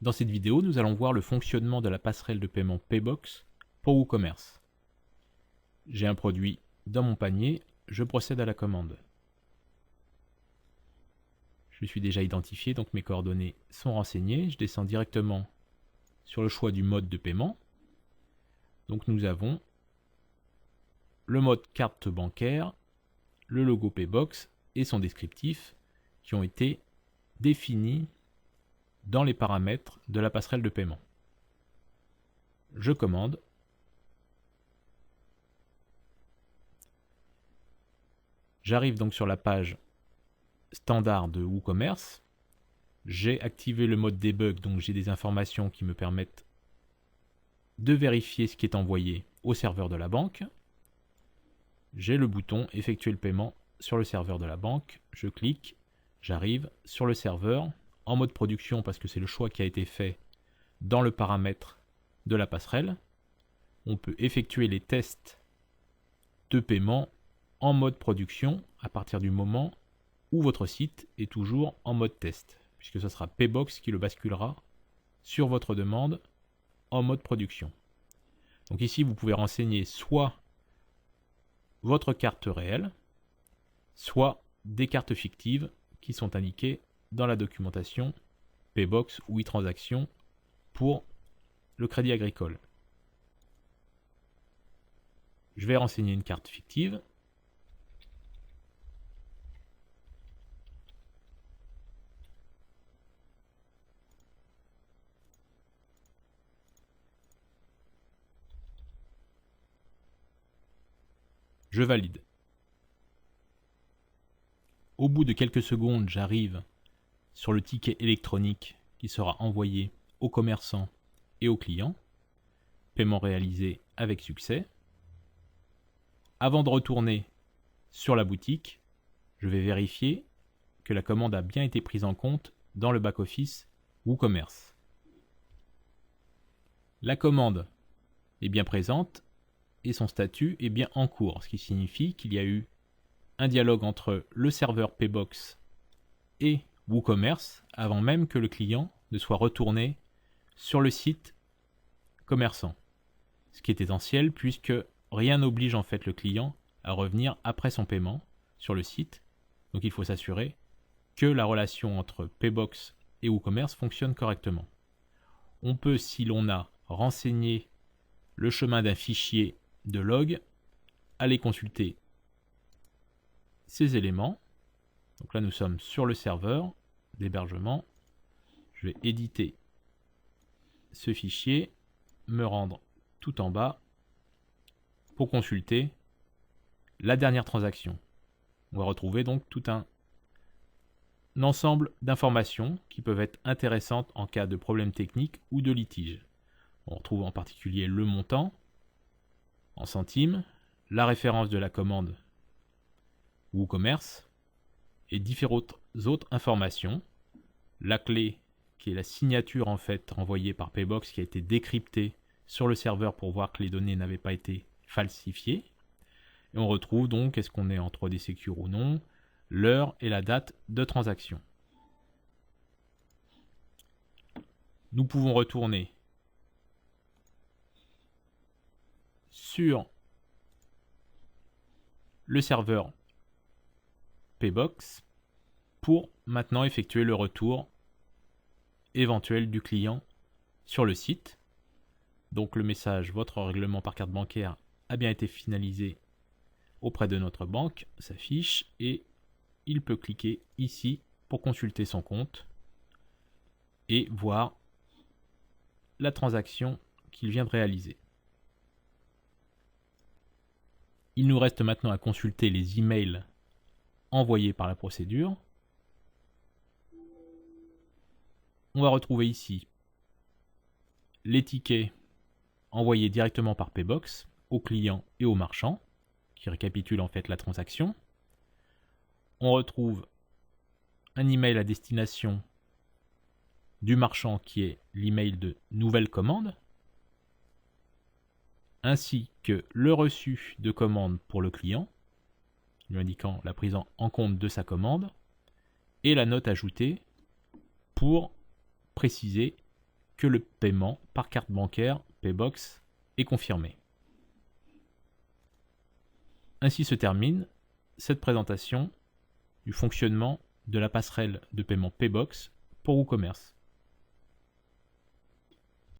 Dans cette vidéo, nous allons voir le fonctionnement de la passerelle de paiement Paybox pour WooCommerce. J'ai un produit dans mon panier, je procède à la commande. Je suis déjà identifié, donc mes coordonnées sont renseignées. Je descends directement sur le choix du mode de paiement. Donc nous avons le mode carte bancaire, le logo Paybox et son descriptif qui ont été définis dans les paramètres de la passerelle de paiement. Je commande. J'arrive donc sur la page standard de WooCommerce. J'ai activé le mode debug, donc j'ai des informations qui me permettent de vérifier ce qui est envoyé au serveur de la banque. J'ai le bouton effectuer le paiement sur le serveur de la banque. Je clique, j'arrive sur le serveur en mode production parce que c'est le choix qui a été fait dans le paramètre de la passerelle. On peut effectuer les tests de paiement en mode production à partir du moment où votre site est toujours en mode test, puisque ce sera Paybox qui le basculera sur votre demande en mode production. Donc ici, vous pouvez renseigner soit votre carte réelle, soit des cartes fictives qui sont indiquées dans la documentation Paybox ou e-transaction pour le Crédit Agricole. Je vais renseigner une carte fictive. Je valide. Au bout de quelques secondes, j'arrive sur le ticket électronique qui sera envoyé aux commerçants et aux clients. Paiement réalisé avec succès. Avant de retourner sur la boutique, je vais vérifier que la commande a bien été prise en compte dans le back-office WooCommerce. La commande est bien présente et son statut est bien en cours, ce qui signifie qu'il y a eu un dialogue entre le serveur Paybox et WooCommerce avant même que le client ne soit retourné sur le site commerçant. Ce qui est essentiel puisque rien n'oblige en fait le client à revenir après son paiement sur le site. Donc il faut s'assurer que la relation entre Paybox et WooCommerce fonctionne correctement. On peut, si l'on a renseigné le chemin d'un fichier de log, aller consulter ces éléments. Donc là nous sommes sur le serveur d'hébergement. Je vais éditer ce fichier, me rendre tout en bas pour consulter la dernière transaction. On va retrouver donc tout un ensemble d'informations qui peuvent être intéressantes en cas de problème technique ou de litige. On retrouve en particulier le montant en centimes, la référence de la commande WooCommerce et différentes autres informations. La clé qui est la signature en fait envoyée par Paybox qui a été décryptée sur le serveur pour voir que les données n'avaient pas été falsifiées. Et on retrouve donc, est-ce qu'on est en 3D Secure ou non, l'heure et la date de transaction. Nous pouvons retourner sur le serveur Paybox pour maintenant effectuer le retour éventuel du client sur le site. Donc le message, votre règlement par carte bancaire a bien été finalisé auprès de notre banque, s'affiche et il peut cliquer ici pour consulter son compte et voir la transaction qu'il vient de réaliser. Il nous reste maintenant à consulter les emails envoyés par la procédure. On va retrouver ici les tickets envoyés directement par Paybox aux clients et aux marchands, qui récapitulent en fait la transaction. On retrouve un email à destination du marchand qui est l'email de nouvelle commande, ainsi que le reçu de commande pour le client, lui indiquant la prise en compte de sa commande, et la note ajoutée pour préciser que le paiement par carte bancaire Paybox est confirmé. Ainsi se termine cette présentation du fonctionnement de la passerelle de paiement Paybox pour WooCommerce.